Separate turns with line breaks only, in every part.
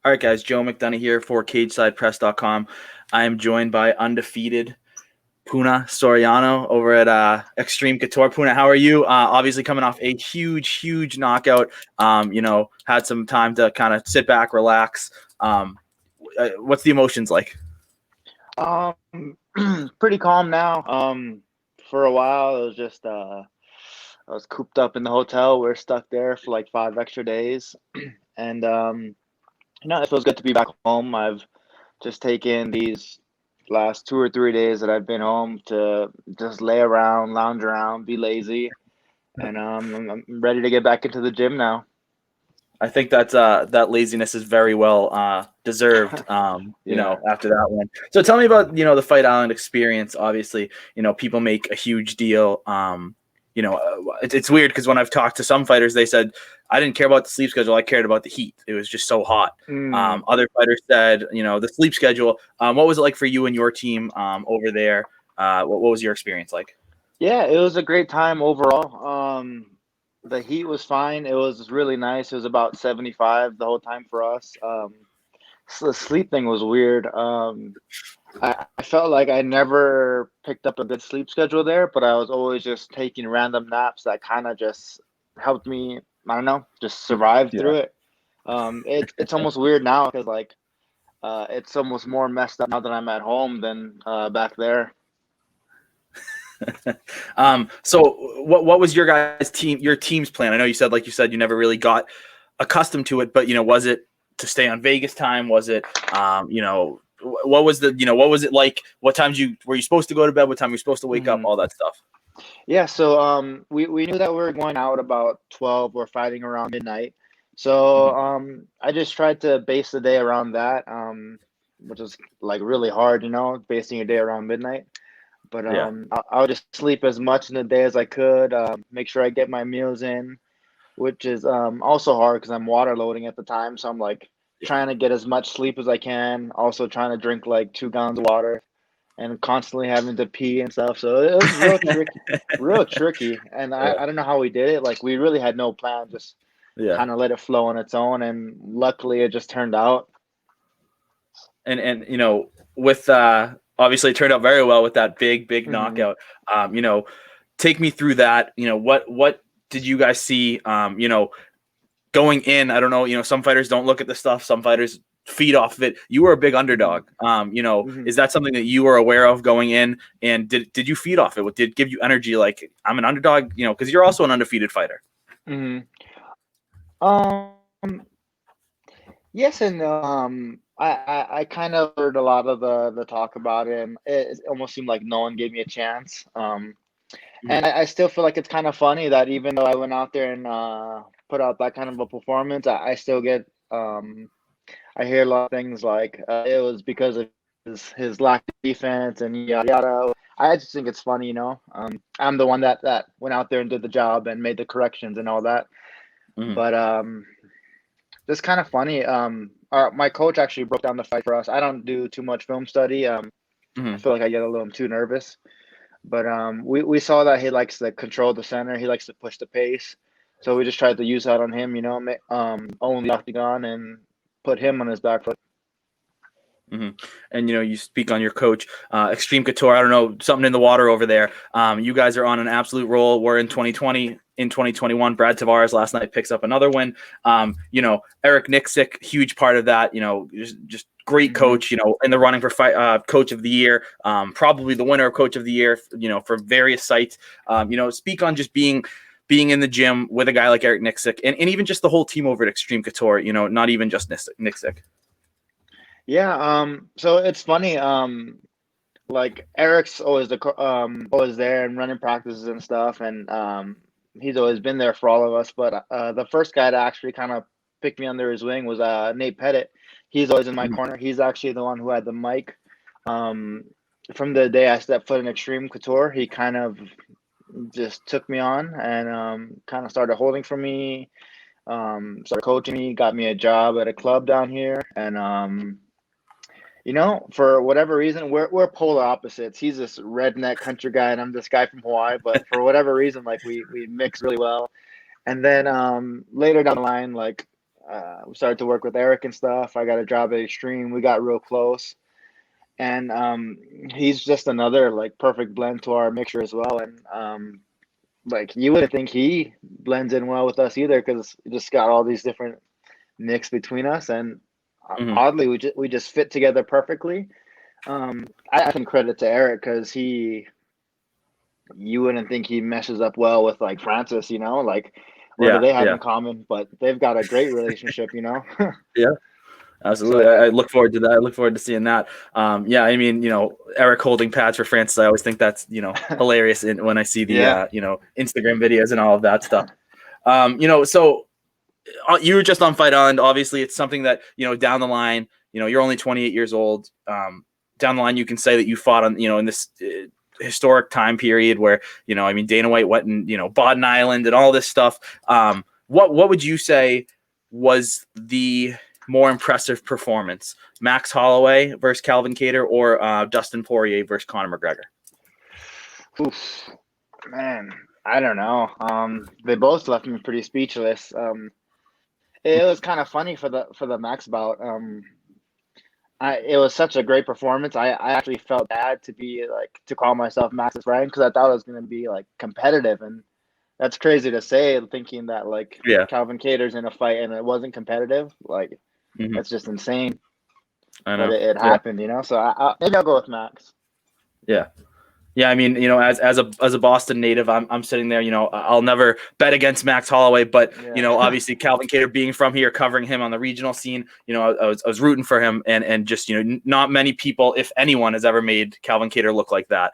All right, guys. Joe McDonough here for CagesidePress.com. I am joined by undefeated Punahele Soriano over at Extreme Couture. Puna, how are you? Obviously coming off a huge knockout. Had some time to kind of sit back, relax. What's the emotions like?
Pretty calm now. For a while, it was just I was cooped up in the hotel. We are stuck there for like 5 extra days, and it feels good to be back home. I've just taken these last 2 or 3 days that I've been home to just lay around, lounge around, be lazy, and I'm ready to get back into the gym now.
I think that laziness is very well deserved.
Yeah.
After that one. So tell me about the Fight Island experience. Obviously, people make a huge deal. It's weird because when I've talked to some fighters, they said I didn't care about the sleep schedule. I cared about the heat. It was just so hot.
Mm.
Other fighters said, the sleep schedule. What was it like for you and your team over there? What was your experience like?
Yeah, it was a great time overall. The heat was fine. It was really nice. It was about 75 the whole time for us. So the sleep thing was weird. I felt like I never picked up a good sleep schedule there, but I was always just taking random naps that kind of just helped me, I don't know, just survive
Yeah.
through it. It's almost weird now because like it's almost more messed up now that I'm at home than back there.
So what was your team's plan? I know you said, like you said, you never really got accustomed to it, but was it to stay on Vegas time? Was it, what was what was it like? What times were you supposed to go to bed? What time were you supposed to wake up?
Mhm.
All that stuff.
Yeah, so we knew that we were going out about 12 or fighting around midnight. So
Mhm.
I just tried to base the day around that, which is like really hard, basing your day around midnight. But
Yeah.
I would just sleep as much in the day as I could, make sure I get my meals in, which is also hard because I'm water loading at the time. So I'm like trying to get as much sleep as I can, also trying to drink like 2 gallons of water and constantly having to pee and stuff. So it was real tricky. And
Yeah.
I don't know how we did it. Like we really had no plan, just
Yeah.
kind of let it flow on its own. And luckily it just turned out.
And with obviously it turned out very well with that big
Hmm.
knockout. Take me through that. What did you guys see? Going in, I don't know, some fighters don't look at the stuff, some fighters feed off of it. You were a big
Hmm.
underdog.
Hmm.
Is that something that you were aware of going in? And did you feed off it? What did give you energy? Like, I'm an underdog, because you're also an undefeated fighter.
Hmm. Um, yes and no. I kind of heard a lot of the talk about it, and it almost seemed like no one gave me a chance.
Mhm.
And I still feel like it's kind of funny that even though I went out there and put out that kind of a performance, I still get I hear a lot of things like it was because of his lack of defense and yada yada. I just think it's funny, I'm the one that went out there and did the job and made the corrections and all that.
Mhm.
But it's kind of funny. My coach actually broke down the fight for us. I don't do too much film study. I
Mhm.
feel like I get a little too nervous. But we saw that he likes to control the center. He likes to push the pace. So we just tried to use that on him, own the octagon and put him on his back foot.
Mhm. And you speak on your coach, Extreme Couture. I don't know, something in the water over there. You guys are on an absolute roll. We're in 2020, in 2021. Brad Tavares last night picks up another win. Eric Nicksick, huge part of that. Just great
Hmm.
coach. In the running for coach of the year, probably the winner of coach of the year. For various sites. Speak on just being in the gym with a guy like Eric Nicksick, and even just the whole team over at Extreme Couture. Not even just Nicksick.
Yeah. So it's funny. Like Eric's always always there and running practices and stuff, and he's always been there for all of us. But the first guy to actually kind of pick me under his wing was Nate Pettit. He's always in my corner. He's actually the one who had the mic. Um, from the day I stepped foot in Extreme Couture, he kind of just took me on and kind of started holding for me, started coaching me, got me a job at a club down here, and for whatever reason, we're polar opposites. He's this redneck country guy, and I'm this guy from Hawaii. But for whatever reason, like we mix really well. And then later down the line, like we started to work with Eric and stuff. I got a job at Extreme. We got real close, and he's just another like perfect blend to our mixture as well. And like you wouldn't think he blends in well with us either, because we just got all these different mix between us, and
Mhm.
oddly we just fit together perfectly. I can credit to Eric, because you wouldn't think he meshes up well with like Francis, like what do
Yeah,
they have
yeah,
in common? But they've got a great relationship.
yeah.
So
Absolutely.
yeah,
I look forward to that. I look forward to seeing that. Yeah, I mean, Eric holding pads for Francis, I always think that's, hilarious when I see the,
yeah.
Instagram videos and all of that stuff. So you were just on Fight Island. Obviously, it's something that, down the line, you're only 28 years old. Down the line, you can say that you fought on, in this historic time period where, I mean, Dana White went and, bought an island and all this stuff. What would you say was the more impressive performance? Max Holloway versus Calvin Kattar, or Dustin Poirier versus Conor McGregor?
Oof, man, I don't know. They both left me pretty speechless. It was kind of funny for the Max bout. It was such a great performance. I actually felt bad to call myself Max's friend, because I thought it was going to be like competitive, and that's crazy to say, thinking that like
Yeah.
Calvin Cater's in a fight and it wasn't competitive. Like
Mhm.
that's just insane,
I
but
know.
it
Yeah.
happened. So maybe I'll go with Max.
Yeah. Yeah, I mean, as a Boston native, I'm sitting there. I'll never bet against Max Holloway, but
Yeah.
obviously Calvin Kattar, being from here, covering him on the regional scene, I was rooting for him, and just not many people, if anyone, has ever made Calvin Kattar look like that.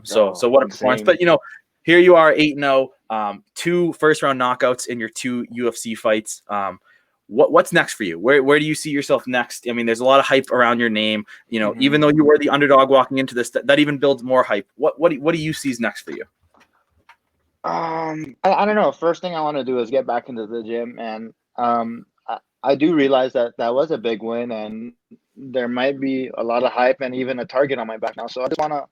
So
Oh,
what a performance!
insane.
But here you are, 8-0, 2 first round knockouts in your 2 UFC fights. What's next for you? Where do you see yourself next? I mean, there's a lot of hype around your name. Even
Hmm.
though you were the underdog walking into this, that even builds more hype. What do you see is next for you?
I don't know. First thing I want to do is get back into the gym, and I do realize that that was a big win, and there might be a lot of hype and even a target on my back now. So I just want to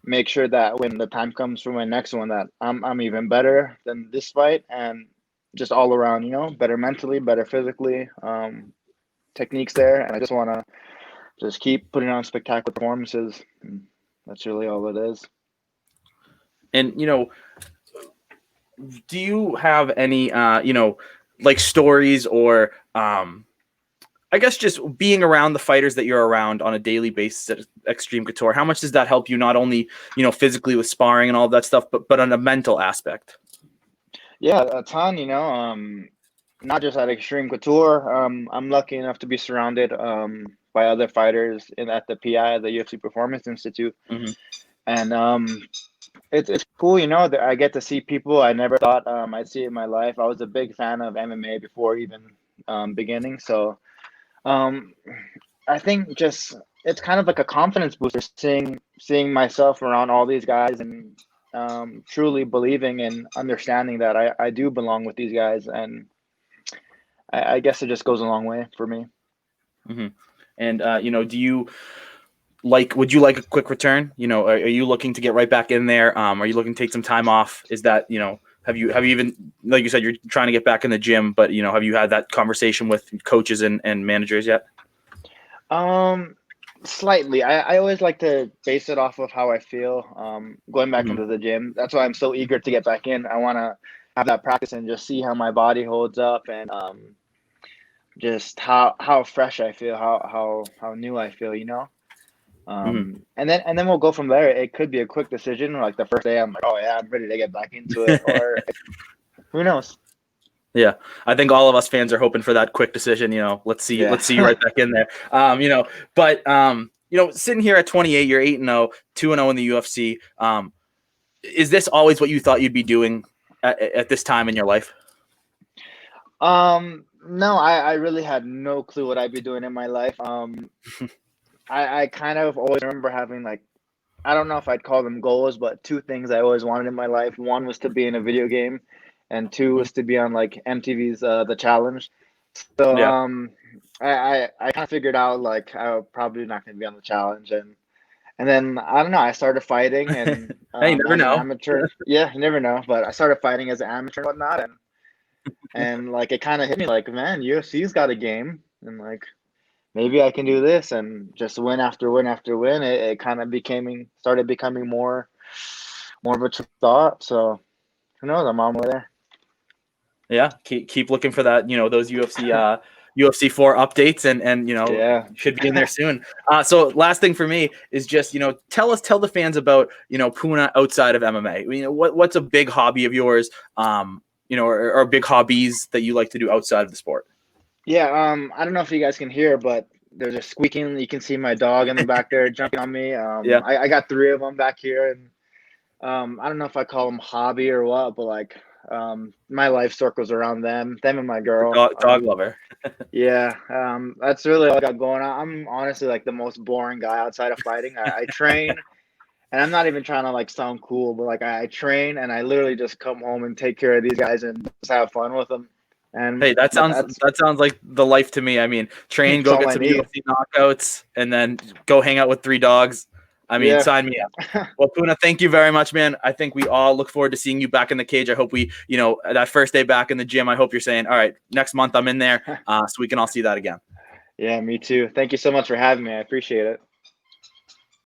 make sure that when the time comes for my next one, that I'm even better than this fight, and just all around, better mentally, better physically, techniques there, and I just want to just keep putting on spectacular performances. And that's really all it is.
And do you have any like stories, or I guess just being around the fighters that you're around on a daily basis at Extreme Couture? How much does that help you, not only physically with sparring and all that stuff, but on a mental aspect?
Yeah, a ton. Not just at Extreme Couture. I'm lucky enough to be surrounded by other fighters at the PI, the UFC Performance Institute,
Hmm.
and it's cool. That I get to see people I never thought I'd see in my life. I was a big fan of MMA before even beginning, so um, I think just it's kind of like a confidence booster, seeing myself around all these guys, and truly believing and understanding that I do belong with these guys, and I guess it just goes a long way for me.
Hmm. And do you would you like a quick return? Are you looking to get right back in there? Are you looking to take some time off? Is that, have you even, like you said, you're trying to get back in the gym, but have you had that conversation with coaches and managers yet?
Um, Slightly. I always like to base it off of how I feel. Going back
Hmm.
into the gym. That's why I'm so eager to get back in. I want to have that practice and just see how my body holds up, and just how fresh I feel, how new I feel.
Hmm.
And then we'll go from there. It could be a quick decision. Like the first day, I'm like, oh yeah, I'm ready to get back into it, or who knows?
Yeah, I think all of us fans are hoping for that quick decision.
Yeah.
Let's see you right back in there. But sitting here at 28, you're 8-0, 2-0 in the UFC. Is this always what you thought you'd be doing at this time in your life?
No, I really had no clue what I'd be doing in my life. I kind of always remember having like, I don't know if I'd call them goals, but two things I always wanted in my life. One was to be in a video game, and two was to be on like MTV's The Challenge. So
Yeah.
I kind of figured out like I was probably not going to be on The Challenge, and then I don't know. I started fighting, and
Hey, you never
as an
know.
amateur. Yeah, you never know. But I started fighting as an amateur and whatnot, and and like it kind of hit me like, man, UFC's got a game, and like maybe I can do this, and just win after win after win. It kind of started becoming more of a thought. So who knows? I'm on my way there.
Yeah, keep looking for that. Those UFC 4 updates, and
Yeah.
should be in there soon. So last thing for me is just tell the fans about Puna outside of MMA. What's a big hobby of yours? Or big hobbies that you like to do outside of the sport.
Yeah. I don't know if you guys can hear, but there's a squeaking. You can see my dog in the back there jumping on me.
Yeah.
I got 3 of them back here, and I don't know if I call them hobby or what, but like my life circles around them and my girl.
Dog lover.
Yeah, that's really all I got going on. I'm honestly like the most boring guy outside of fighting. I train, and I'm not even trying to like sound cool, but like I train and I literally just come home and take care of these guys and just have fun with them. And
Hey, that sounds like the life to me. I mean, train,
that's
go
all
get
I
some
need.
UFC knockouts, and then go hang out with 3 dogs. I mean,
Yeah.
sign me up. Well, Puna, thank you very much, man. I think we all look forward to seeing you back in the cage. I hope that first day back in the gym, I hope you're saying, all right, next month I'm in there, so we can all see that again.
Yeah, me too. Thank you so much for having me. I appreciate it.